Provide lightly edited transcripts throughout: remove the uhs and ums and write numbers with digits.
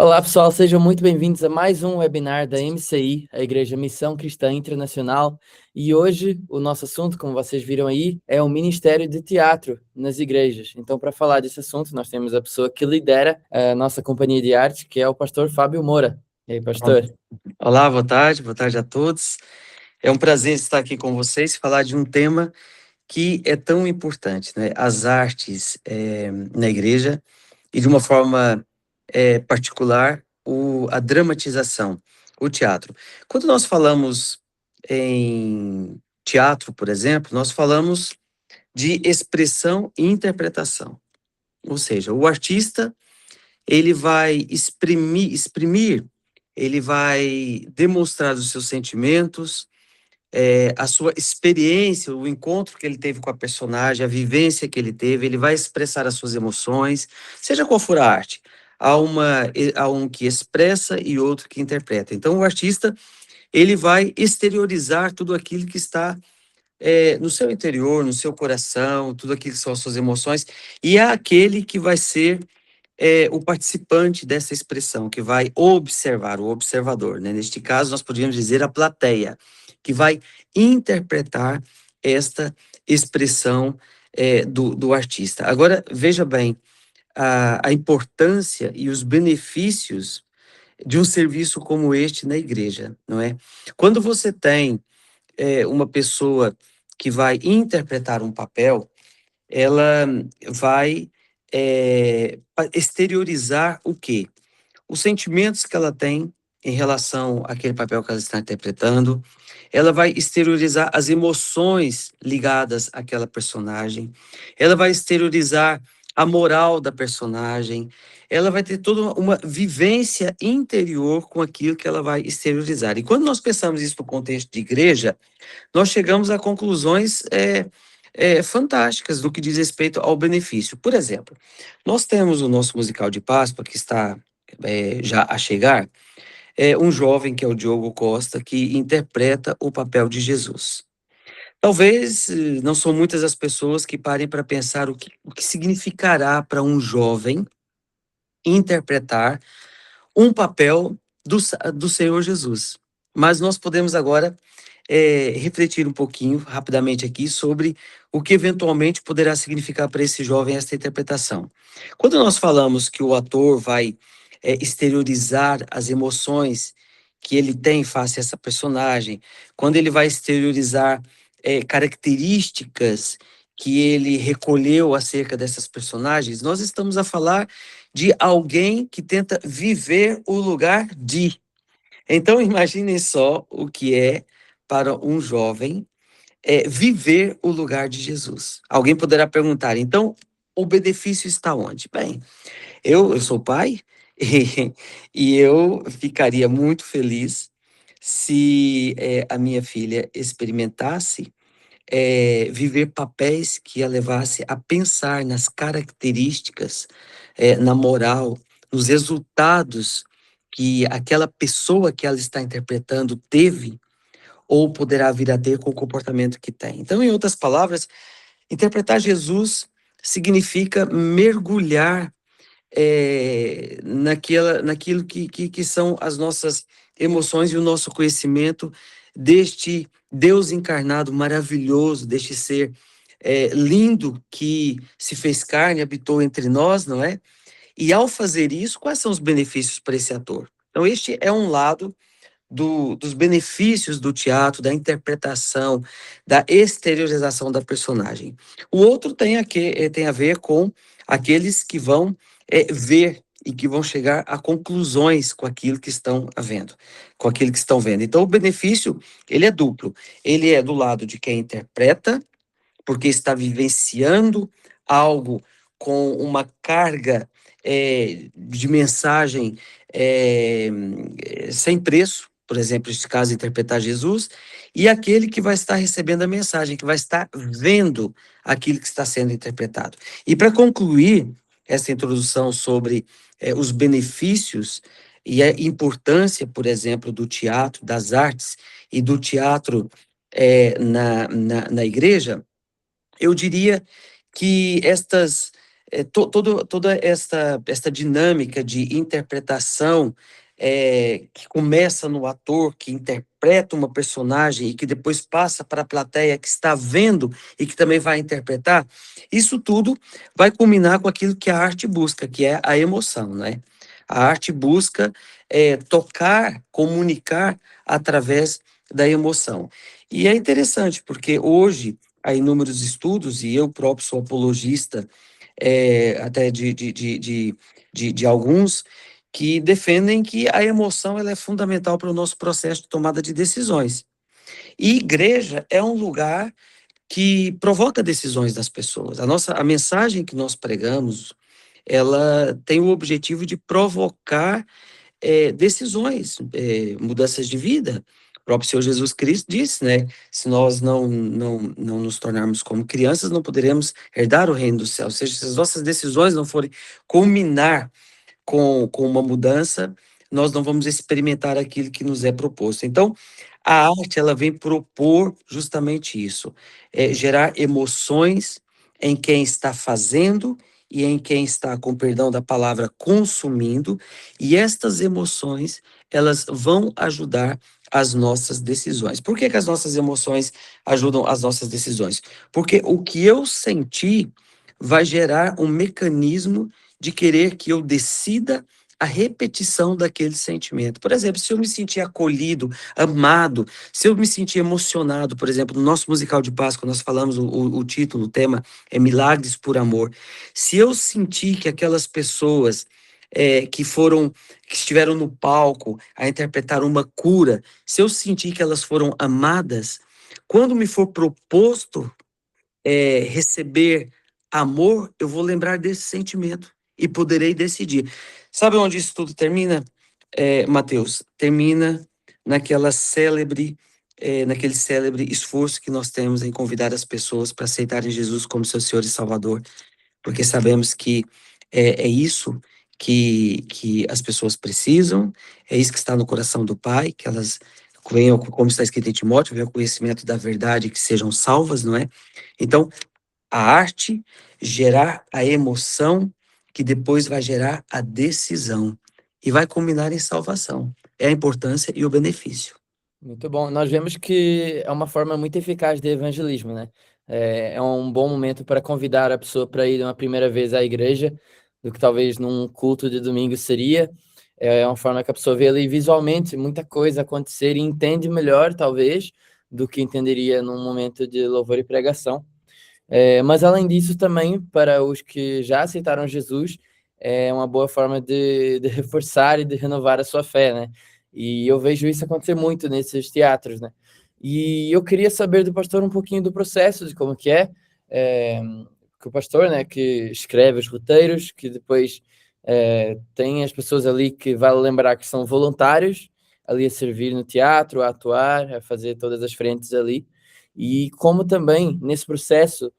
Olá, pessoal, sejam muito bem-vindos a mais um webinar da MCI, a Igreja Missão Cristã Internacional. E hoje o nosso assunto, como vocês viram aí, é o Ministério de Teatro nas igrejas. Então, para falar desse assunto, nós temos a pessoa que lidera a nossa companhia de arte, que é o pastor Fábio Moura. E aí, pastor? Olá, boa tarde a todos. É um prazer estar aqui com vocês e falar de um tema que é tão importante, né? As artes na igreja e de uma forma particular a dramatização, o teatro. Quando nós falamos em teatro, por exemplo, nós falamos de expressão e interpretação. Ou seja, o artista ele vai exprimir, ele vai demonstrar os seus sentimentos, a sua experiência, o encontro que ele teve com a personagem, a vivência que ele teve, ele vai expressar as suas emoções, seja qual for a arte. Há um que expressa e outro que interpreta. Então, o artista, ele vai exteriorizar tudo aquilo que está no seu interior, no seu coração, tudo aquilo que são as suas emoções, e é aquele que vai ser o participante dessa expressão, que vai observar, o observador, né? Neste caso, nós poderíamos dizer a plateia, que vai interpretar esta expressão do artista. Agora, veja bem, a importância e os benefícios de um serviço como este na igreja, não é? Quando você tem uma pessoa que vai interpretar um papel, ela vai exteriorizar o quê? Os sentimentos que ela tem em relação àquele papel que ela está interpretando, ela vai exteriorizar as emoções ligadas àquela personagem, ela vai exteriorizar a moral da personagem, ela vai ter toda uma vivência interior com aquilo que ela vai exteriorizar. E quando nós pensamos isso no contexto de igreja, nós chegamos a conclusões fantásticas no que diz respeito ao benefício. Por exemplo, nós temos o nosso musical de Páscoa, que está já a chegar, um jovem que é o Diogo Costa, que interpreta o papel de Jesus. Talvez não são muitas as pessoas que parem para pensar o que significará para um jovem interpretar um papel do Senhor Jesus. Mas nós podemos agora refletir um pouquinho, rapidamente aqui, sobre o que eventualmente poderá significar para esse jovem esta interpretação. Quando nós falamos que o ator vai exteriorizar as emoções que ele tem face a essa personagem, quando ele vai exteriorizar características que ele recolheu acerca dessas personagens, nós estamos a falar de alguém que tenta viver o lugar de. Então, imaginem só o que é para um jovem viver o lugar de Jesus. Alguém poderá perguntar, então, o benefício está onde? Bem, eu sou pai e eu ficaria muito feliz se a minha filha experimentasse viver papéis que a levasse a pensar nas características, na moral, nos resultados que aquela pessoa que ela está interpretando teve ou poderá vir a ter com o comportamento que tem. Então, em outras palavras, interpretar Jesus significa mergulhar naquilo que são as nossas emoções e o nosso conhecimento deste Deus encarnado maravilhoso, deste ser lindo que se fez carne, habitou entre nós, não é? E ao fazer isso, quais são os benefícios para esse ator? Então, este é um lado dos benefícios do teatro, da interpretação, da exteriorização da personagem. O outro tem a ver com aqueles que vão ver e que vão chegar a conclusões com aquilo que estão vendo, com aquilo que estão vendo. Então, o benefício, ele é duplo. Ele é do lado de quem interpreta, porque está vivenciando algo com uma carga de mensagem sem preço, por exemplo, neste caso, interpretar Jesus, e aquele que vai estar recebendo a mensagem, que vai estar vendo aquilo que está sendo interpretado. E para concluir essa introdução sobre os benefícios e a importância, por exemplo, do teatro, das artes e do teatro na igreja, eu diria que estas toda esta dinâmica de interpretação que começa no ator que interpreta uma personagem e que depois passa para a plateia que está vendo e que também vai interpretar, isso tudo vai culminar com aquilo que a arte busca, que é a emoção, né? A arte busca tocar, comunicar através da emoção. E é interessante, porque hoje há inúmeros estudos, e eu próprio sou apologista até de alguns, que defendem que a emoção ela é fundamental para o nosso processo de tomada de decisões. E igreja é um lugar que provoca decisões das pessoas. A mensagem que nós pregamos, ela tem o objetivo de provocar decisões, mudanças de vida. O próprio Senhor Jesus Cristo disse, né? Se nós não nos tornarmos como crianças, não poderemos herdar o reino do céu. Ou seja, se as nossas decisões não forem culminar com uma mudança, nós não vamos experimentar aquilo que nos é proposto. Então, a arte, ela vem propor justamente isso, gerar emoções em quem está fazendo e em quem está, com perdão da palavra, consumindo, e estas emoções, elas vão ajudar as nossas decisões. Por que as nossas emoções ajudam as nossas decisões? Porque o que eu senti vai gerar um mecanismo de querer que eu decida a repetição daquele sentimento. Por exemplo, se eu me sentir acolhido, amado, se eu me sentir emocionado, por exemplo, no nosso musical de Páscoa, nós falamos o título, o tema é Milagres por Amor. Se eu sentir que aquelas pessoas que estiveram no palco a interpretar uma cura, se eu sentir que elas foram amadas, quando me for proposto receber amor, eu vou lembrar desse sentimento e poderei decidir. Sabe onde isso tudo termina, Mateus? Termina naquele célebre esforço que nós temos em convidar as pessoas para aceitarem Jesus como seu Senhor e Salvador, porque sabemos que é isso que as pessoas precisam, é isso que está no coração do Pai, que elas venham, como está escrito em Timóteo, venham ao conhecimento da verdade, que sejam salvas, não é? Então, a arte gerar a emoção, que depois vai gerar a decisão e vai culminar em salvação. É a importância e o benefício. Muito bom. Nós vemos que é uma forma muito eficaz de evangelismo, né? É um bom momento para convidar a pessoa para ir uma primeira vez à igreja, do que talvez num culto de domingo seria. É uma forma que a pessoa vê ali visualmente muita coisa acontecer e entende melhor, talvez, do que entenderia num momento de louvor e pregação. Mas além disso, também, para os que já aceitaram Jesus, é uma boa forma de reforçar e de renovar a sua fé, né? E eu vejo isso acontecer muito nesses teatros, né? E eu queria saber do pastor um pouquinho do processo, de como que é que o pastor, né, que escreve os roteiros, que depois tem as pessoas ali que vale lembrar que são voluntários, ali a servir no teatro, a atuar, a fazer todas as frentes ali, e como também, nesse processo,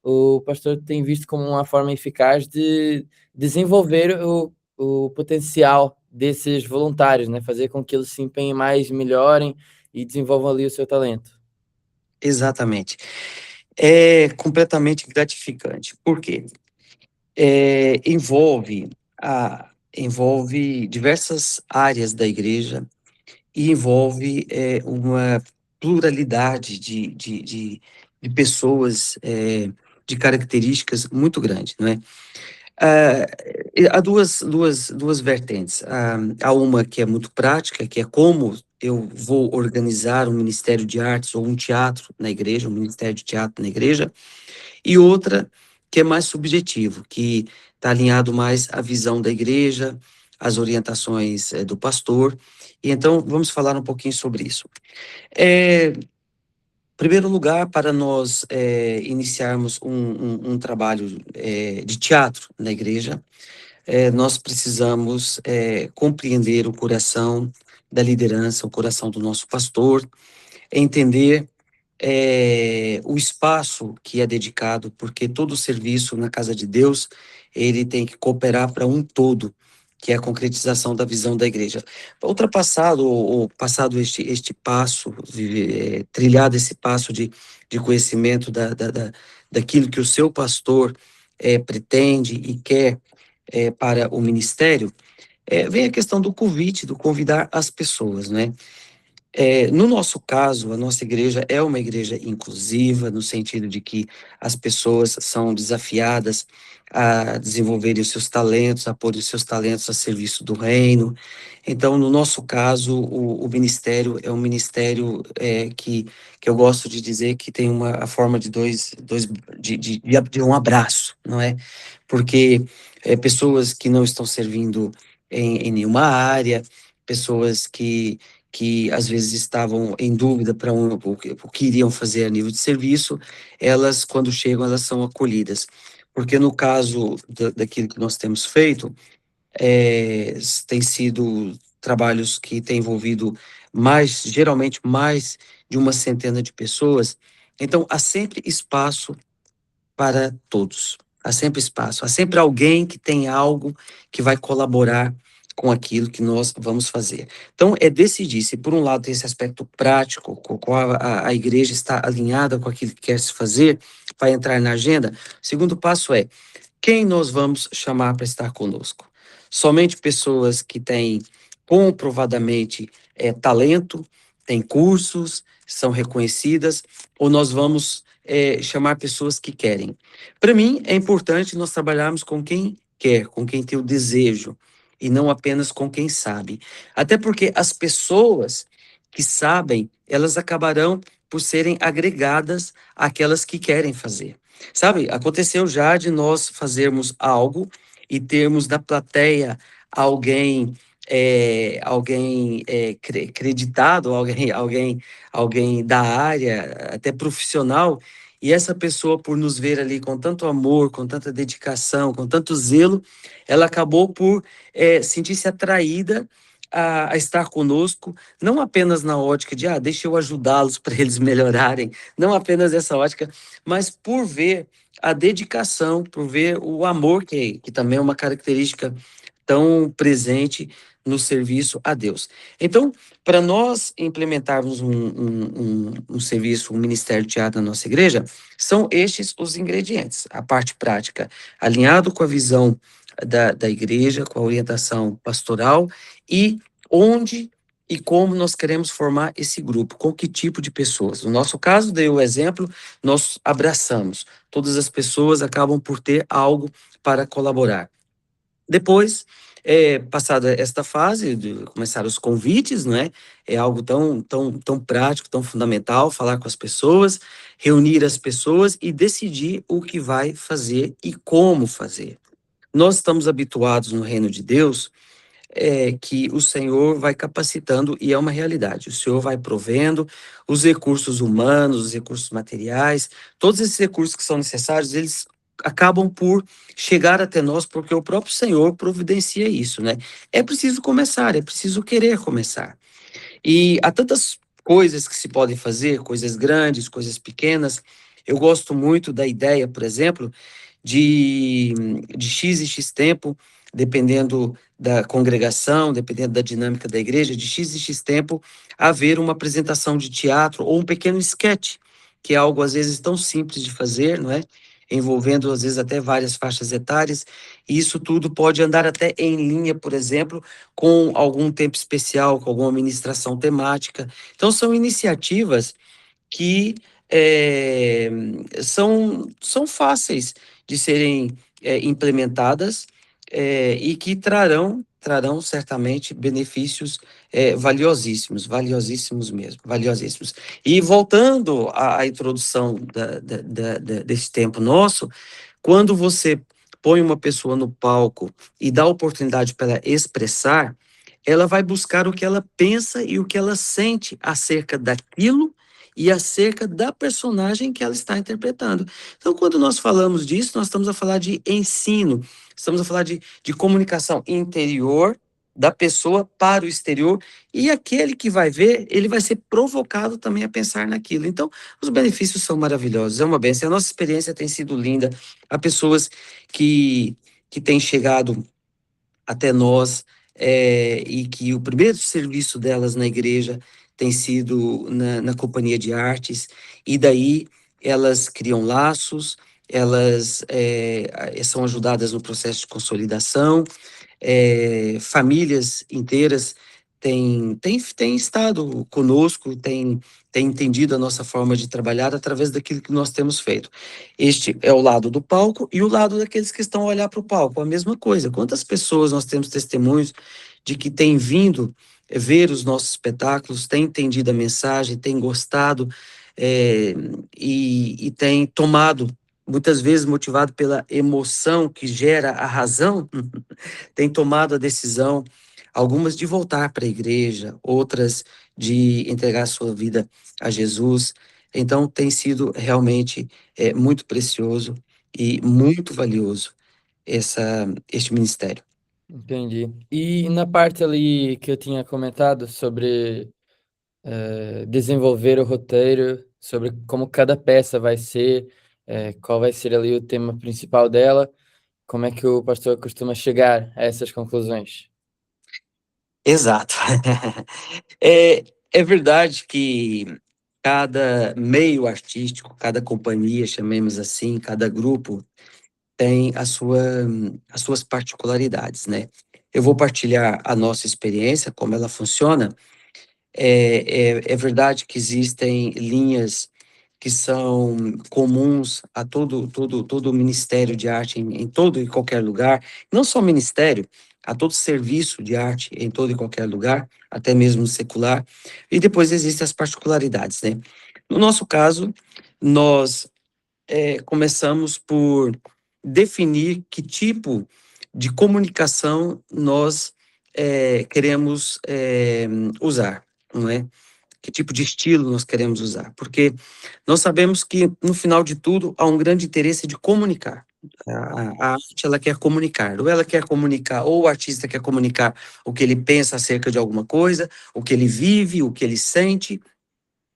o pastor tem visto como uma forma eficaz de desenvolver o potencial desses voluntários, né? Fazer com que eles se empenhem mais, melhorem e desenvolvam ali o seu talento. Exatamente. É completamente gratificante. Por quê? Envolve diversas áreas da igreja e envolve uma pluralidade de pessoas de características muito grande, não é? Ah, há duas vertentes. Há uma que é muito prática, que é como eu vou organizar um ministério de artes ou um teatro na igreja, um ministério de teatro na igreja, e outra que é mais subjetivo, que está alinhado mais à visão da igreja, às orientações do pastor. E então, vamos falar um pouquinho sobre isso. Em primeiro lugar, para nós iniciarmos um trabalho de teatro na igreja, nós precisamos compreender o coração da liderança, o coração do nosso pastor, entender o espaço que é dedicado, porque todo serviço na casa de Deus, ele tem que cooperar para um todo, que é a concretização da visão da igreja. Ultrapassado ou passado este passo, trilhado esse passo de conhecimento daquilo que o seu pastor pretende e quer para o ministério, vem a questão do convite, do convidar as pessoas, né? No nosso caso, a nossa igreja é uma igreja inclusiva, no sentido de que as pessoas são desafiadas a desenvolverem os seus talentos, a pôr os seus talentos a serviço do reino. Então, no nosso caso, o ministério é um ministério que eu gosto de dizer que tem a forma de de um abraço, não é? Porque pessoas que não estão servindo em nenhuma área, pessoas que às vezes estavam em dúvida para o que iriam fazer a nível de serviço, elas, quando chegam, elas são acolhidas. Porque no caso daquilo que nós temos feito, tem sido trabalhos que têm envolvido geralmente mais de uma centena de pessoas, então há sempre espaço para todos. Há sempre espaço, há sempre alguém que tem algo que vai colaborar com aquilo que nós vamos fazer. Então, é decidir se, por um lado, tem esse aspecto prático, com o qual a igreja está alinhada com aquilo que quer se fazer, para entrar na agenda. O segundo passo é quem nós vamos chamar para estar conosco. Somente pessoas que têm comprovadamente talento, têm cursos, são reconhecidas, ou nós vamos chamar pessoas que querem. Para mim, é importante nós trabalharmos com quem quer, com quem tem o desejo, e não apenas com quem sabe. Até porque as pessoas que sabem, elas acabarão por serem agregadas àquelas que querem fazer. Sabe, aconteceu já de nós fazermos algo e termos da plateia alguém creditado, alguém da área, até profissional, e essa pessoa, por nos ver ali com tanto amor, com tanta dedicação, com tanto zelo, ela acabou por sentir-se atraída a estar conosco, não apenas na ótica de, deixa eu ajudá-los para eles melhorarem, não apenas essa ótica, mas por ver a dedicação, por ver o amor, que também é uma característica tão presente no serviço a Deus. Então, para nós implementarmos um serviço, um ministério de teatro na nossa igreja, são estes os ingredientes. A parte prática, alinhado com a visão da igreja, com a orientação pastoral, e onde e como nós queremos formar esse grupo, com que tipo de pessoas. No nosso caso, dei o exemplo, nós abraçamos. Todas as pessoas acabam por ter algo para colaborar. Depois, passada esta fase, de começar os convites, não é? É algo tão prático, tão fundamental, falar com as pessoas, reunir as pessoas e decidir o que vai fazer e como fazer. Nós estamos habituados no reino de Deus que o Senhor vai capacitando, e é uma realidade. O Senhor vai provendo os recursos humanos, os recursos materiais, todos esses recursos que são necessários, eles acabam por chegar até nós, porque o próprio Senhor providencia isso, né? É preciso começar, é preciso querer começar. E há tantas coisas que se podem fazer, coisas grandes, coisas pequenas. Eu gosto muito da ideia, por exemplo, de, de X e X tempo, dependendo da congregação, dependendo da dinâmica da igreja, de X e X tempo, haver uma apresentação de teatro ou um pequeno esquete, que é algo às vezes tão simples de fazer, não é? Envolvendo às vezes até várias faixas etárias, e isso tudo pode andar até em linha, por exemplo, com algum tempo especial, com alguma ministração temática. Então, são iniciativas que são fáceis de serem implementadas e que trarão certamente benefícios valiosíssimos mesmo, valiosíssimos. E voltando à introdução desse tempo nosso, quando você põe uma pessoa no palco e dá oportunidade para ela expressar, ela vai buscar o que ela pensa e o que ela sente acerca daquilo e acerca da personagem que ela está interpretando. Então, quando nós falamos disso, nós estamos a falar de ensino, estamos a falar de comunicação interior da pessoa para o exterior, e aquele que vai ver, ele vai ser provocado também a pensar naquilo. Então, os benefícios são maravilhosos, é uma bênção. A nossa experiência tem sido linda. Há pessoas que têm chegado até nós, e que o primeiro serviço delas na igreja tem sido na companhia de artes, e daí elas criam laços, elas são ajudadas no processo de consolidação, famílias inteiras têm estado conosco, têm entendido a nossa forma de trabalhar através daquilo que nós temos feito. Este é o lado do palco e o lado daqueles que estão a olhar para o palco, a mesma coisa. Quantas pessoas nós temos testemunhos de que têm vindo ver os nossos espetáculos, têm entendido a mensagem, têm gostado, e têm tomado, muitas vezes motivado pela emoção que gera a razão, têm tomado a decisão, algumas de voltar para a igreja, outras de entregar sua vida a Jesus. Então, tem sido realmente muito precioso e muito valioso este ministério. Entendi. E na parte ali que eu tinha comentado sobre desenvolver o roteiro, sobre como cada peça vai ser, qual vai ser ali o tema principal dela, como é que o pastor costuma chegar a essas conclusões? Exato. É verdade que cada meio artístico, cada companhia, chamemos assim, cada grupo, tem as suas particularidades, né? Eu vou partilhar a nossa experiência, como ela funciona. É verdade que existem linhas que são comuns a todo ministério de arte em todo e qualquer lugar, não só ministério, a todo serviço de arte em todo e qualquer lugar, até mesmo secular, e depois existem as particularidades, né? No nosso caso, nós começamos por definir que tipo de comunicação nós queremos usar, não é? Que tipo de estilo nós queremos usar, porque nós sabemos que, no final de tudo, há um grande interesse de comunicar. A arte, ela quer comunicar, ou o artista quer comunicar o que ele pensa acerca de alguma coisa, o que ele vive, o que ele sente,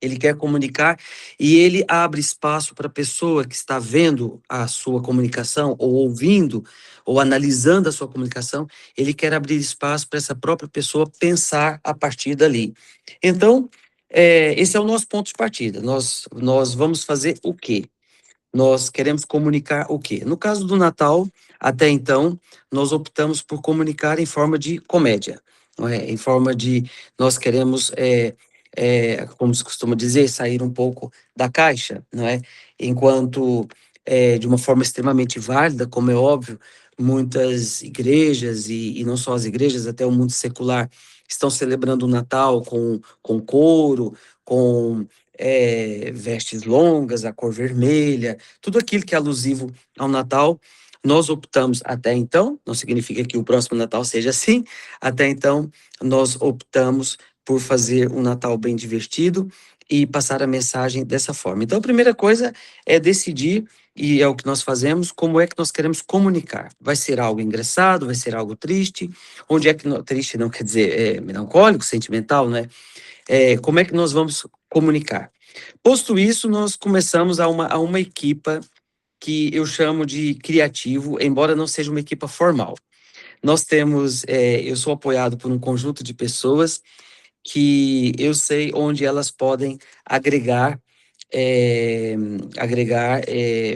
ele quer comunicar e ele abre espaço para a pessoa que está vendo a sua comunicação, ou ouvindo, ou analisando a sua comunicação, ele quer abrir espaço para essa própria pessoa pensar a partir dali. Então, esse é o nosso ponto de partida. Nós vamos fazer o quê? Nós queremos comunicar o quê? No caso do Natal, até então, nós optamos por comunicar em forma de comédia, não é? Em forma de, nós queremos, como se costuma dizer, sair um pouco da caixa, não é? Enquanto, de uma forma extremamente válida, como é óbvio, muitas igrejas, e não só as igrejas, até o mundo secular, estão celebrando o Natal com coro, com vestes longas, a cor vermelha, tudo aquilo que é alusivo ao Natal. Nós optamos até então, não significa que o próximo Natal seja assim, até então nós optamos por fazer um Natal bem divertido e passar a mensagem dessa forma. Então, a primeira coisa é decidir, e é o que nós fazemos, como é que nós queremos comunicar. Vai ser algo engraçado, vai ser algo triste, onde é que, triste não quer dizer melancólico, sentimental, né? Como é que nós vamos comunicar? Posto isso, nós começamos a uma equipa que eu chamo de criativo, embora não seja uma equipa formal. Nós temos, eu sou apoiado por um conjunto de pessoas que eu sei onde elas podem agregar, é,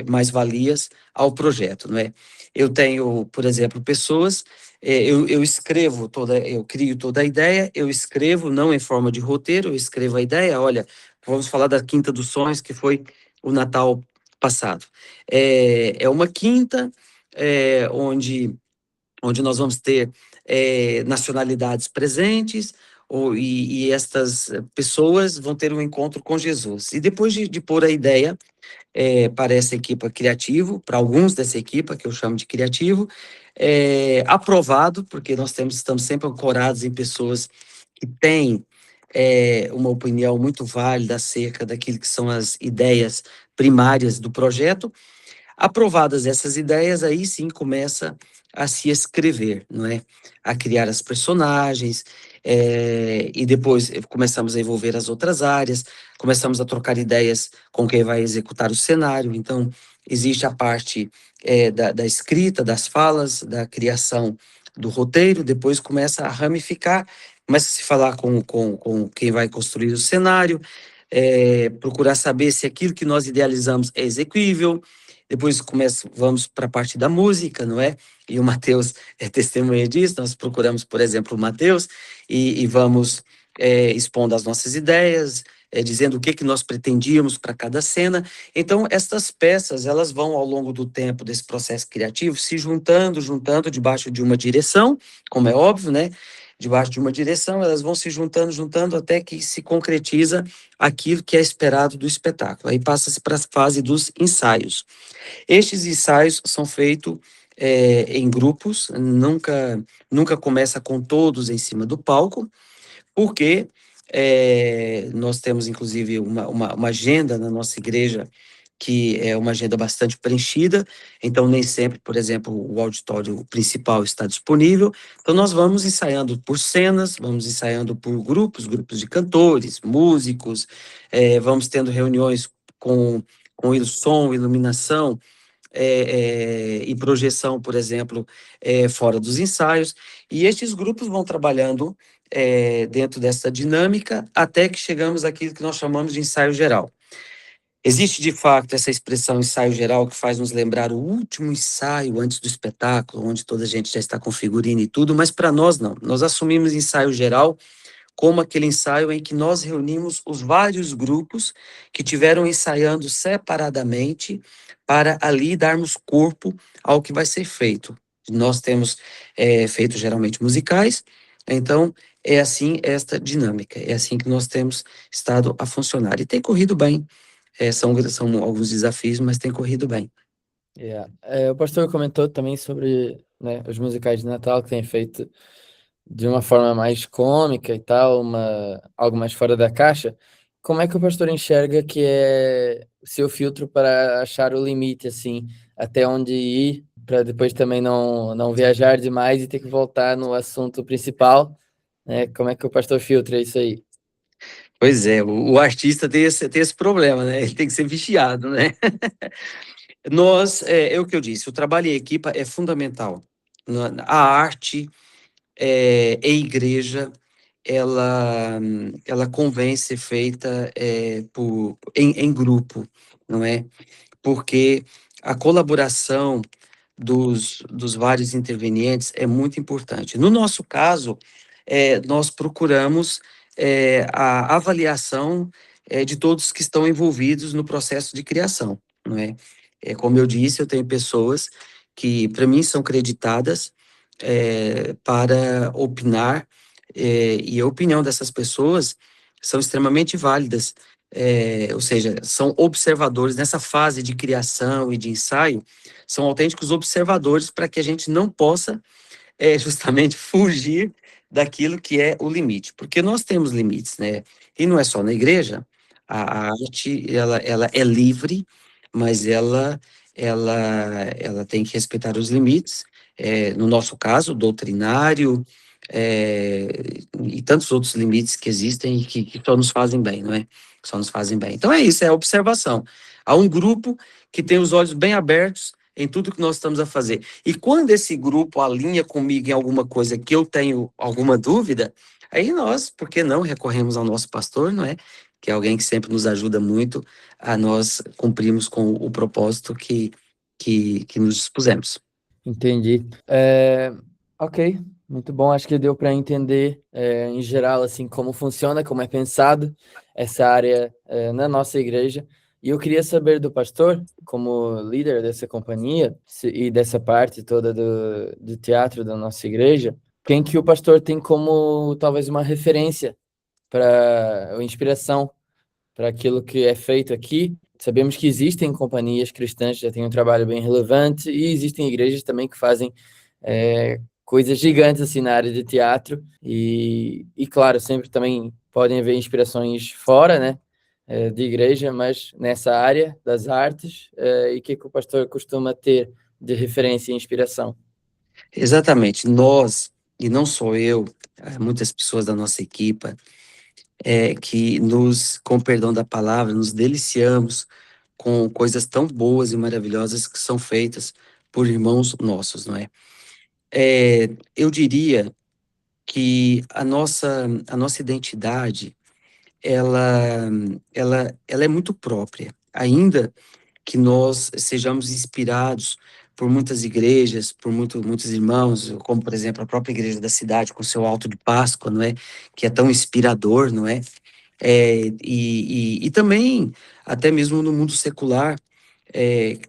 mais-valias ao projeto, não é? Eu tenho, por exemplo, pessoas, eu escrevo eu crio toda a ideia, eu escrevo, não em forma de roteiro, eu escrevo a ideia, olha, vamos falar da Quinta dos Sonhos, que foi o Natal passado. É uma quinta onde nós vamos ter nacionalidades presentes, e estas pessoas vão ter um encontro com Jesus. E depois de pôr a ideia para essa equipa criativo, para alguns dessa equipa, que eu chamo de criativo, aprovado, porque estamos sempre ancorados em pessoas que têm uma opinião muito válida acerca daquilo que são as ideias primárias do projeto. Aprovadas essas ideias, aí sim começa a se escrever, não é? A criar as personagens, e depois começamos a envolver as outras áreas, começamos a trocar ideias com quem vai executar o cenário. Então, existe a parte da escrita, das falas, da criação do roteiro, depois começa a ramificar, começa a se falar com quem vai construir o cenário, procurar saber se aquilo que nós idealizamos é execuível, depois vamos para a parte da música, não é? E o Mateus é testemunha disso, nós procuramos, por exemplo, o Mateus e vamos expondo as nossas ideias, dizendo o que que nós pretendíamos para cada cena. Então, estas peças, elas vão, ao longo do tempo desse processo criativo, se juntando debaixo de uma direção, como é óbvio, né? Debaixo de uma direção, elas vão se juntando, até que se concretiza aquilo que é esperado do espetáculo. Aí passa-se para a fase dos ensaios. Estes ensaios são feitos em grupos, nunca começa com todos em cima do palco, porque nós temos, inclusive, uma agenda na nossa igreja, que é uma agenda bastante preenchida, então nem sempre, por exemplo, o auditório principal está disponível, então nós vamos ensaiando por cenas, vamos ensaiando por grupos de cantores, músicos, vamos tendo reuniões com som, iluminação, e projeção, por exemplo, fora dos ensaios, e estes grupos vão trabalhando dentro dessa dinâmica até que chegamos àquilo que nós chamamos de ensaio geral. Existe, de fato, essa expressão ensaio geral que faz nos lembrar o último ensaio antes do espetáculo, onde toda a gente já está com figurino e tudo, mas para nós não. Nós assumimos ensaio geral como aquele ensaio em que nós reunimos os vários grupos que tiveram ensaiando separadamente para ali darmos corpo ao que vai ser feito. Nós temos feito geralmente musicais, então é assim esta dinâmica, é assim que nós temos estado a funcionar. E tem corrido bem, são alguns desafios, mas tem corrido bem. Yeah. O pastor comentou também sobre, né, os musicais de Natal que têm feito de uma forma mais cômica e tal, algo mais fora da caixa. Como é que o pastor enxerga que é o seu filtro para achar o limite, assim, até onde ir, para depois também não viajar demais e ter que voltar no assunto principal, né? Como é que o pastor filtra isso aí? Pois é, o artista tem esse problema, né? Ele tem que ser vigiado, né? É o que eu disse, o trabalho em equipa é fundamental. A arte e igreja, ela convém ser feita em grupo, não é? Porque a colaboração dos vários intervenientes é muito importante. No nosso caso, nós procuramos a avaliação de todos que estão envolvidos no processo de criação, não é? Como eu disse, eu tenho pessoas que, para mim, são creditadas para opinar, e a opinião dessas pessoas são extremamente válidas, ou seja, são observadores nessa fase de criação e de ensaio, são autênticos observadores para que a gente não possa justamente fugir daquilo que é o limite, porque nós temos limites, né? E não é só na igreja, a arte, ela é livre, mas ela, ela tem que respeitar os limites, no nosso caso, doutrinário, é, e tantos outros limites que existem e que só nos fazem bem, não é? Só nos fazem bem. Então é isso, é a observação. Há um grupo que tem os olhos bem abertos em tudo que nós estamos a fazer. E quando esse grupo alinha comigo em alguma coisa que eu tenho alguma dúvida, aí nós, por que não, recorremos ao nosso pastor, não é? Que é alguém que sempre nos ajuda muito a nós cumprirmos com o propósito que nos dispusemos. Entendi. Ok, muito bom. Acho que deu para entender, em geral, assim, como funciona, como é pensado essa área, na nossa igreja. E eu queria saber do pastor, como líder dessa companhia e dessa parte toda do teatro da nossa igreja, quem que o pastor tem como talvez uma referência para ou inspiração para aquilo que é feito aqui. Sabemos que existem companhias cristãs que já têm um trabalho bem relevante e existem igrejas também que fazem coisas gigantes assim na área de teatro e claro, sempre também podem haver inspirações fora, né, de igreja, mas nessa área das artes, e o que o pastor costuma ter de referência e inspiração? Exatamente, nós, e não só eu, muitas pessoas da nossa equipa, que com perdão da palavra, nos deliciamos com coisas tão boas e maravilhosas que são feitas por irmãos nossos, não é? Eu diria que a nossa identidade, ela é muito própria, ainda que nós sejamos inspirados por muitas igrejas, por muitos irmãos, como, por exemplo, a própria igreja da cidade, com seu alto de Páscoa, não é? Que é tão inspirador, não é? E também, até mesmo no mundo secular,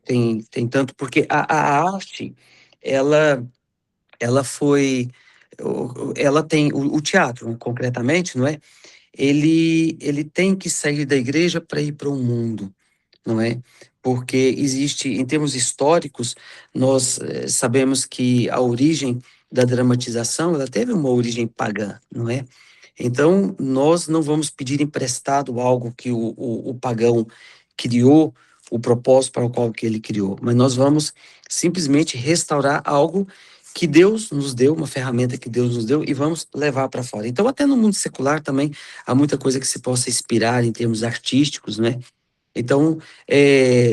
tem tanto, porque a arte, ela, ela foi, ela tem, o teatro, concretamente, não é? Ele tem que sair da igreja para ir para o mundo, não é? Porque existe, em termos históricos, nós sabemos que a origem da dramatização, ela teve uma origem pagã, não é? Então, nós não vamos pedir emprestado algo que o pagão criou, o propósito para o qual que ele criou, mas nós vamos simplesmente restaurar algo que Deus nos deu, uma ferramenta que Deus nos deu, e vamos levar para fora. Então, até no mundo secular também há muita coisa que se possa inspirar em termos artísticos, né? Então,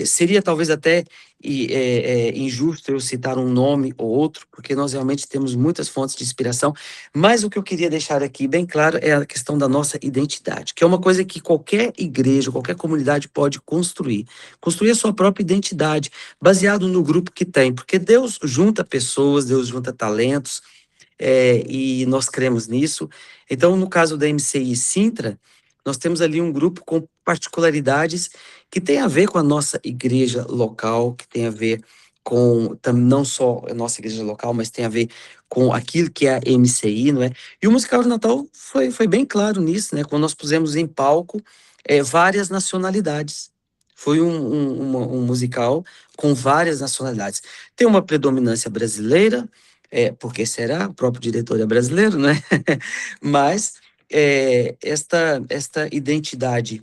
seria talvez até injusto eu citar um nome ou outro, porque nós realmente temos muitas fontes de inspiração, mas o que eu queria deixar aqui bem claro é a questão da nossa identidade, que é uma coisa que qualquer igreja, qualquer comunidade pode construir. Construir a sua própria identidade, baseado no grupo que tem, porque Deus junta pessoas, Deus junta talentos, e nós cremos nisso. Então, no caso da MCI Sintra, nós temos ali um grupo com particularidades que tem a ver com a nossa igreja local, que tem a ver com não só a nossa igreja local, mas tem a ver com aquilo que é a MCI, não é? E o Musical de Natal foi bem claro nisso, né? Quando nós pusemos em palco várias nacionalidades. Foi um musical com várias nacionalidades. Tem uma predominância brasileira, porque será? O próprio diretor é brasileiro, né? Mas esta identidade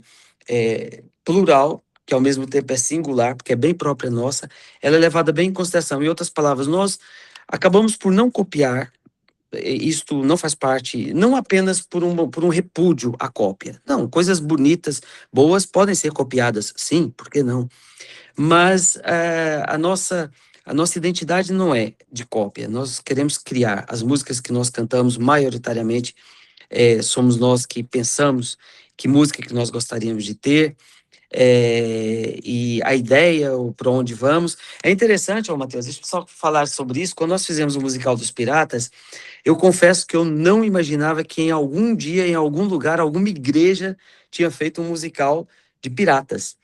plural, que ao mesmo tempo é singular, porque é bem própria nossa, ela é levada bem em consideração. Em outras palavras, nós acabamos por não copiar, isto não faz parte, não apenas por um repúdio à cópia. Não, coisas bonitas, boas, podem ser copiadas, sim, por que não? Mas a nossa identidade não é de cópia, nós queremos criar. As músicas que nós cantamos, maioritariamente, somos nós que pensamos que música que nós gostaríamos de ter, e a ideia, para onde vamos. É interessante, Matheus, deixa eu só falar sobre isso. Quando nós fizemos o musical dos Piratas, eu confesso que eu não imaginava que em algum dia, em algum lugar, alguma igreja tinha feito um musical de piratas.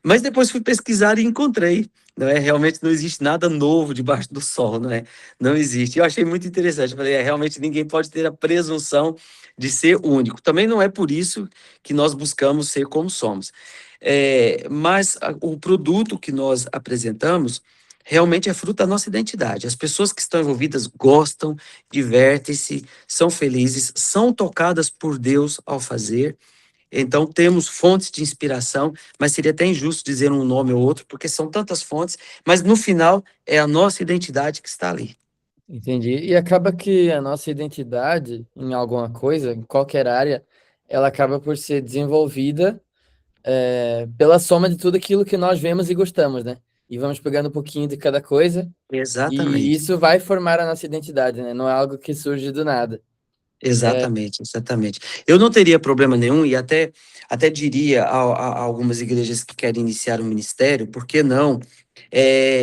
Mas depois fui pesquisar e encontrei, não é? Realmente não existe nada novo debaixo do sol, não é? Não existe. Eu achei muito interessante. Eu falei, realmente ninguém pode ter a presunção de ser único. Também não é por isso que nós buscamos ser como somos. Mas o produto que nós apresentamos realmente é fruto da nossa identidade. As pessoas que estão envolvidas gostam, divertem-se, são felizes, são tocadas por Deus ao fazer. Então, temos fontes de inspiração, mas seria até injusto dizer um nome ou outro, porque são tantas fontes, mas no final é a nossa identidade que está ali. Entendi. E acaba que a nossa identidade em alguma coisa, em qualquer área, ela acaba por ser desenvolvida pela soma de tudo aquilo que nós vemos e gostamos, né? E vamos pegando um pouquinho de cada coisa, e Exatamente, isso vai formar a nossa identidade, né? Não é algo que surge do nada. É, exatamente, exatamente. Eu não teria problema nenhum e até diria a algumas igrejas que querem iniciar um ministério, por que não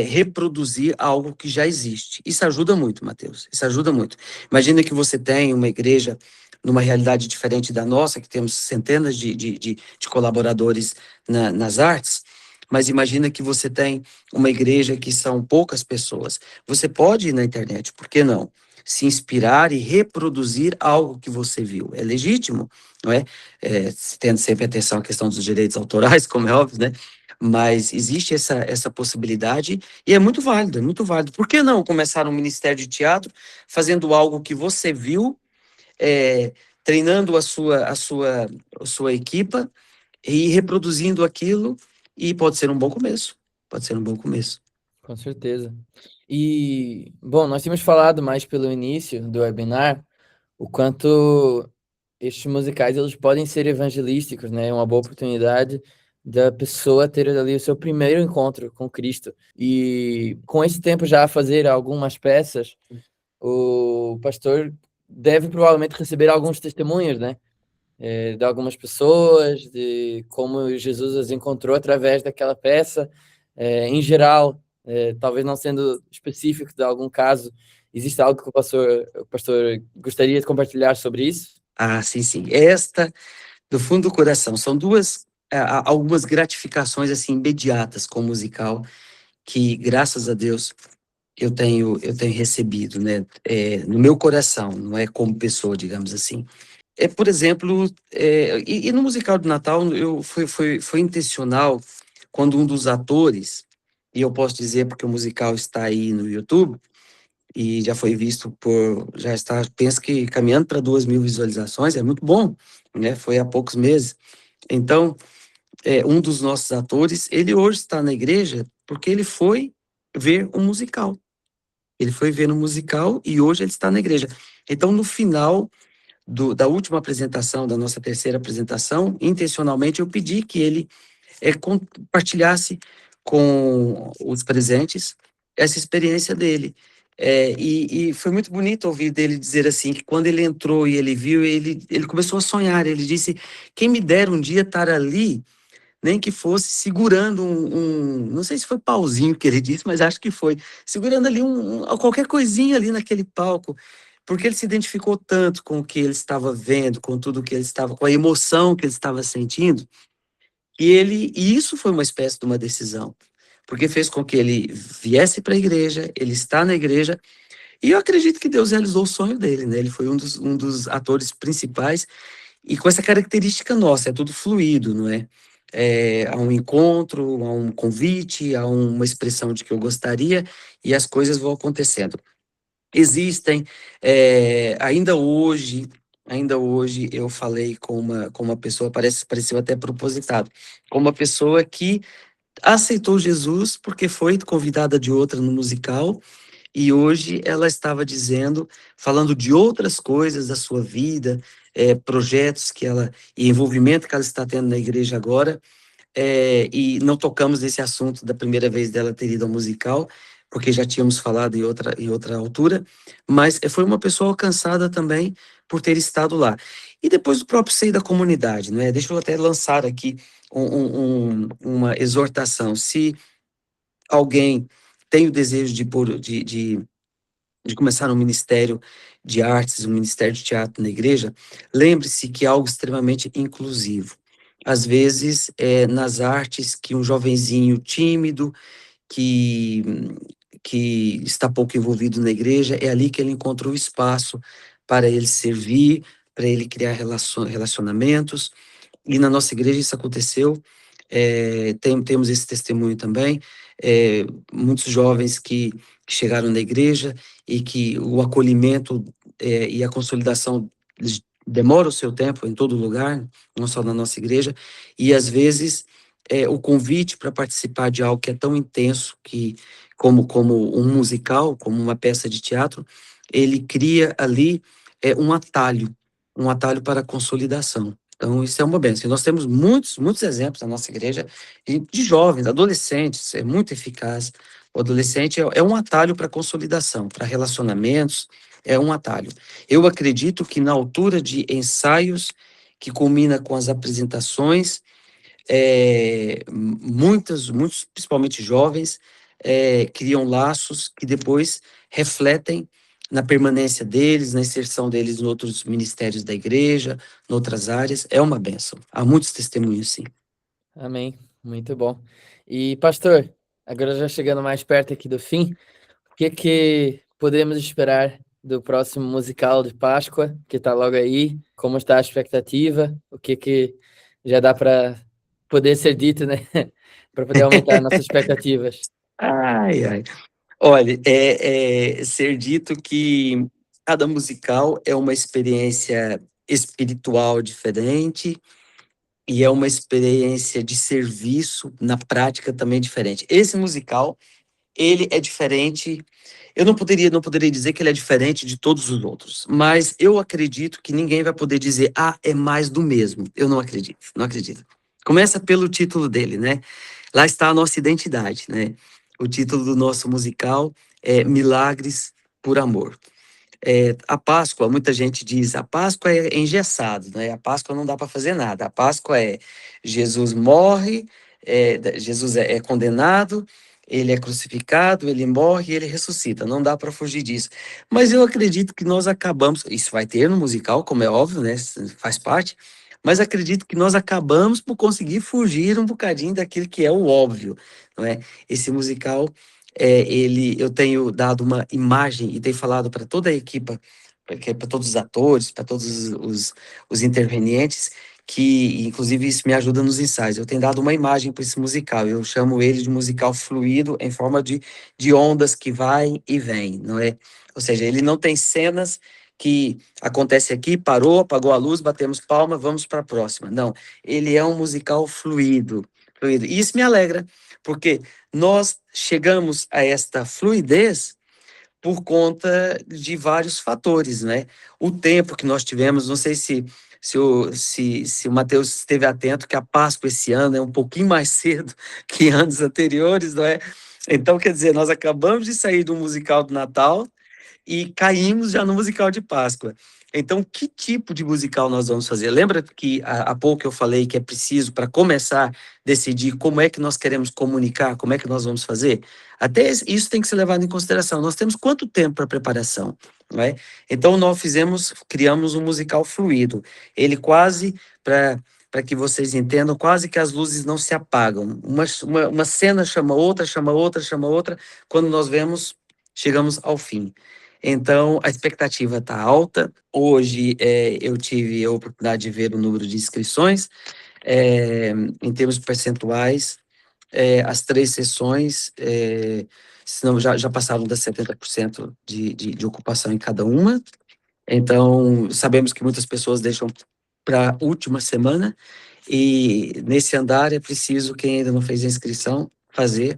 reproduzir algo que já existe? Isso ajuda muito, Mateus, isso ajuda muito. Imagina que você tem uma igreja numa realidade diferente da nossa, que temos centenas de colaboradores nas artes, mas imagina que você tem uma igreja que são poucas pessoas. Você pode ir na internet, por que não? Se inspirar e reproduzir algo que você viu. É legítimo, não é? Tendo sempre atenção à questão dos direitos autorais, como é óbvio, né? Mas existe essa possibilidade e é muito válido, é muito válido. Por que não começar um ministério de teatro fazendo algo que você viu, treinando a sua equipa e reproduzindo aquilo, e pode ser um bom começo. Pode ser um bom começo. com certeza. E, bom, nós tínhamos falado mais pelo início do webinar o quanto estes musicais eles podem ser evangelísticos, né? É uma boa oportunidade da pessoa ter ali o seu primeiro encontro com Cristo. E com esse tempo já a fazer algumas peças, o pastor deve provavelmente receber alguns testemunhos, né? De algumas pessoas, de como Jesus as encontrou através daquela peça. Em geral, talvez não sendo específico de algum caso, existe algo que o pastor gostaria de compartilhar sobre isso? Ah, sim, sim. Esta, do fundo do coração, são duas, algumas gratificações, assim, imediatas com o musical, que, graças a Deus, eu tenho recebido, né, no meu coração, não é como pessoa, digamos assim. Por exemplo, e no musical do Natal, foi intencional quando um dos atores, e eu posso dizer porque o musical está aí no YouTube, e já foi visto já está, penso que caminhando para 2.000 visualizações, é muito bom, né? Foi há poucos meses. Então, um dos nossos atores, ele hoje está na igreja porque ele foi ver um musical. Ele foi ver no musical e hoje ele está na igreja. Então, no final da última apresentação, da nossa terceira apresentação, intencionalmente eu pedi que ele compartilhasse com os presentes essa experiência dele. E foi muito bonito ouvir dele dizer assim, que quando ele entrou e ele viu, ele começou a sonhar, ele disse, quem me dera um dia estar ali, nem que fosse segurando não sei se foi pauzinho que ele disse, mas acho que foi, segurando ali qualquer coisinha ali naquele palco, porque ele se identificou tanto com o que ele estava vendo, com tudo que ele estava, com a emoção que ele estava sentindo, e isso foi uma espécie de uma decisão, porque fez com que ele viesse para a igreja, ele está na igreja, e eu acredito que Deus realizou o sonho dele, né? Ele foi um dos atores principais, e com essa característica nossa, é tudo fluido, não é? Há um encontro, há um convite, há uma expressão de que eu gostaria, e as coisas vão acontecendo. Existem, ainda hoje eu falei com uma pessoa, pareceu até propositado, com uma pessoa que aceitou Jesus porque foi convidada de outra no musical, e hoje ela estava dizendo, falando de outras coisas da sua vida, projetos e envolvimento que ela está tendo na igreja agora, e não tocamos nesse assunto da primeira vez dela ter ido ao musical, porque já tínhamos falado em outra altura, mas foi uma pessoa alcançada também por ter estado lá. E depois o próprio seio da comunidade, né? Deixa eu até lançar aqui uma exortação. Se alguém tem o desejo de começar um ministério de artes, um ministério de teatro na igreja, lembre-se que é algo extremamente inclusivo. Às vezes, é nas artes que um jovenzinho tímido, que, que está pouco envolvido na igreja, é ali que ele encontrou espaço para ele servir, para ele criar relacionamentos, e na nossa igreja isso aconteceu, temos esse testemunho também, muitos jovens que chegaram na igreja e que o acolhimento e a consolidação demora o seu tempo em todo lugar, não só na nossa igreja, e às vezes o convite para participar de algo que é tão intenso como um musical, como uma peça de teatro, ele cria ali um atalho para a consolidação. Então, isso é uma bênção. E nós temos muitos, muitos exemplos na nossa igreja de jovens, adolescentes, é muito eficaz. O adolescente é um atalho para consolidação, para relacionamentos, é um atalho. Eu acredito que na altura de ensaios, que culmina com as apresentações, muitos, principalmente jovens, criam laços que depois refletem na permanência deles, na inserção deles em outros ministérios da igreja, em outras áreas. É uma bênção. Há muitos testemunhos, sim. Amém. Muito bom. E, pastor, agora já chegando mais perto aqui do fim, o que que podemos esperar do próximo musical de Páscoa, que está logo aí? Como está a expectativa? O que já dá para poder ser dito, né? Para poder aumentar nossas expectativas. Ai, ai. Olha, ser dito que cada musical é uma experiência espiritual diferente e é uma experiência de serviço na prática também diferente. Esse musical, ele é diferente. Eu não poderia dizer que ele é diferente de todos os outros, mas eu acredito que ninguém vai poder dizer, é mais do mesmo. Eu não acredito, não acredito. Começa pelo título dele, né? Lá está a nossa identidade, né? O título do nosso musical é Milagres por Amor. A Páscoa, muita gente diz, a Páscoa é engessado, né? A Páscoa não dá para fazer nada. A Páscoa é Jesus morre, Jesus é condenado, ele é crucificado, ele morre, ele ressuscita. Não dá para fugir disso. Mas eu acredito que nós acabamos, isso vai ter no musical, como é óbvio, né? Faz parte. Mas acredito que nós acabamos por conseguir fugir um bocadinho daquilo que é o óbvio, não é? Esse musical, eu tenho dado uma imagem e tenho falado para toda a equipe, para todos os atores, para todos os intervenientes, que inclusive isso me ajuda nos ensaios. Eu tenho dado uma imagem para esse musical, eu chamo ele de musical fluido em forma de ondas que vai e vem, não é? Ou seja, ele não tem cenas que acontece aqui, parou, apagou a luz, batemos palma, vamos para a próxima. Não, ele é um musical fluido, fluido. E isso me alegra, porque nós chegamos a esta fluidez por conta de vários fatores, né? O tempo que nós tivemos, não sei se o Matheus esteve atento, que a Páscoa esse ano é um pouquinho mais cedo que anos anteriores, não é? Então, quer dizer, nós acabamos de sair do musical do Natal e caímos já no musical de Páscoa. Então, que tipo de musical nós vamos fazer? Lembra que há pouco eu falei que é preciso, para começar, decidir como é que nós queremos comunicar, como é que nós vamos fazer? Até isso tem que ser levado em consideração. Nós temos quanto tempo para preparação? Não é? Então, criamos um musical fluido. Ele quase, para que vocês entendam, quase que as luzes não se apagam. Uma cena chama outra, chama outra, chama outra. Quando nós vemos, chegamos ao fim. Então, a expectativa está alta. Hoje, eu tive a oportunidade de ver o número de inscrições. Em termos percentuais, as 3 sessões, se não, já passaram das 70% de ocupação em cada uma. Então, sabemos que muitas pessoas deixam para a última semana, e nesse andar é preciso, quem ainda não fez a inscrição, fazer.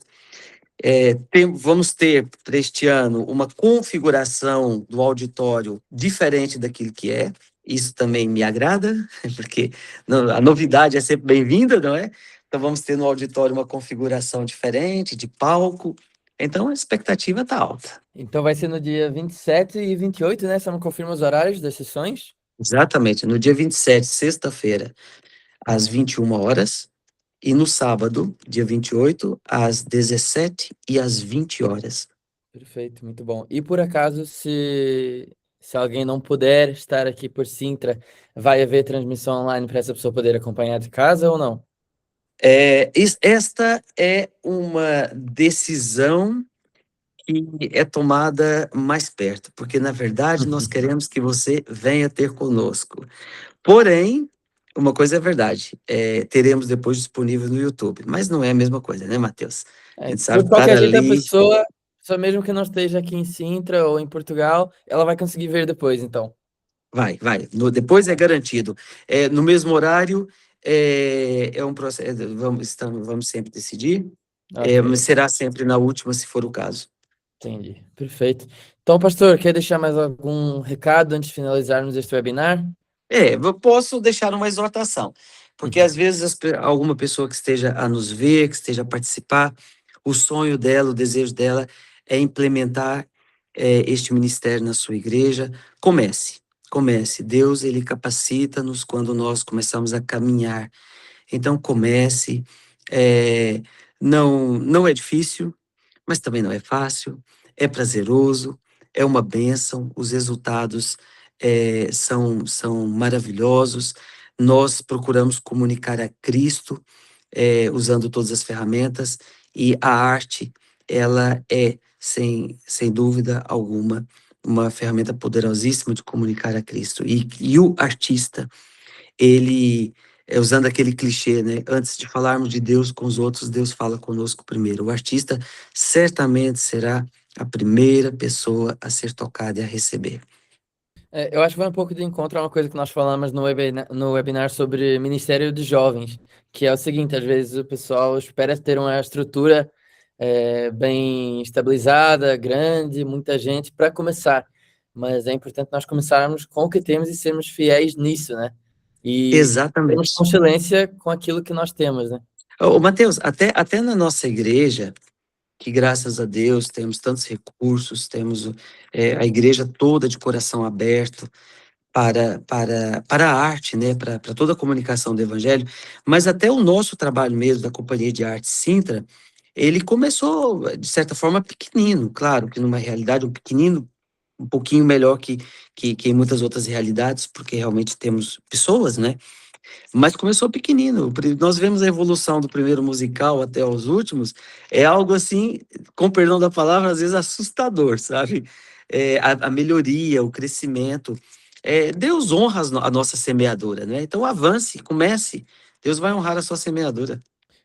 Vamos ter, para este ano, uma configuração do auditório diferente daquilo que é. Isso também me agrada, porque a novidade é sempre bem-vinda, não é? Então, vamos ter no auditório uma configuração diferente, de palco. Então, a expectativa está alta. Então vai ser no dia 27 e 28, né? Você não confirma os horários das sessões? Exatamente. No dia 27, sexta-feira, às 21 horas. E no sábado, dia 28, às 17 e às 20 horas. Perfeito, muito bom. E por acaso, se alguém não puder estar aqui por Sintra, vai haver transmissão online para essa pessoa poder acompanhar de casa ou não? Esta é uma decisão que é tomada mais perto, porque, na verdade, nós queremos que você venha ter conosco. Porém, uma coisa é verdade, teremos depois disponível no YouTube, mas não é a mesma coisa, né, Matheus? A gente sabe De que estar qualquer jeito, a ali. pessoa, só mesmo que não esteja aqui em Sintra ou em Portugal, ela vai conseguir ver depois, então. Vai. Depois é garantido. No mesmo horário, é um processo, vamos sempre decidir, mas Ok, será sempre na última, se for o caso. entendi. Perfeito. Então, pastor, quer deixar mais algum recado antes de finalizarmos este webinar? Eu posso deixar uma exortação, porque às vezes alguma pessoa que esteja a nos ver, que esteja a participar, o sonho dela, o desejo dela é implementar este ministério na sua igreja. Comece. Deus, ele capacita-nos quando nós começamos a caminhar. Então, comece. Não é difícil, mas também não é fácil, é prazeroso, é uma bênção, os resultados são maravilhosos. Nós procuramos comunicar a Cristo usando todas as ferramentas, e a arte, ela é, sem dúvida alguma, uma ferramenta poderosíssima de comunicar a Cristo. E o artista, ele, usando aquele clichê, né? Antes de falarmos de Deus com os outros, Deus fala conosco primeiro. O artista certamente será a primeira pessoa a ser tocada e a receber. Eu acho que vai um pouco de encontro a uma coisa que nós falamos no webinar sobre Ministério de Jovens, que é o seguinte: às vezes o pessoal espera ter uma estrutura bem estabilizada, grande, muita gente para começar, mas é importante nós começarmos com o que temos e sermos fiéis nisso, né? E termos com Exatamente. excelência com aquilo que nós temos, né? Ô, Mateus, até na nossa igreja, que graças a Deus temos tantos recursos, temos a igreja toda de coração aberto, para a arte, né, para toda a comunicação do Evangelho, mas até o nosso trabalho mesmo da Companhia de Arte Sintra, ele começou, de certa forma, pequenino, claro, que numa realidade, um pequenino, um pouquinho melhor que em muitas outras realidades, porque realmente temos pessoas, né, mas começou pequenino. Nós vemos a evolução do primeiro musical até os últimos, é algo assim, com perdão da palavra, às vezes assustador, sabe? A melhoria, o crescimento. Deus honra a nossa semeadura, né? Então avance, comece. Deus vai honrar a sua semeadura.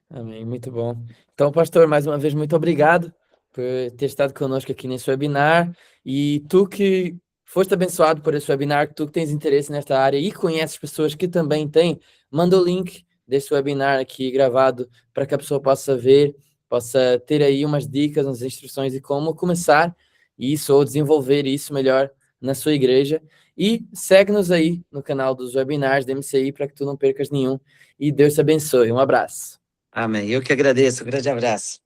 Amém, muito bom. Então, pastor, mais uma vez, muito obrigado por ter estado conosco aqui nesse webinar. E tu que foste abençoado por esse webinar, tu que tens interesse nesta área e conheces pessoas que também têm, manda o link desse webinar aqui gravado para que a pessoa possa ver, possa ter aí umas dicas, umas instruções de como começar isso ou desenvolver isso melhor na sua igreja. E segue-nos aí no canal dos webinars da MCI para que tu não percas nenhum. E Deus te abençoe. Um abraço. Amém. Eu que agradeço. Um grande abraço.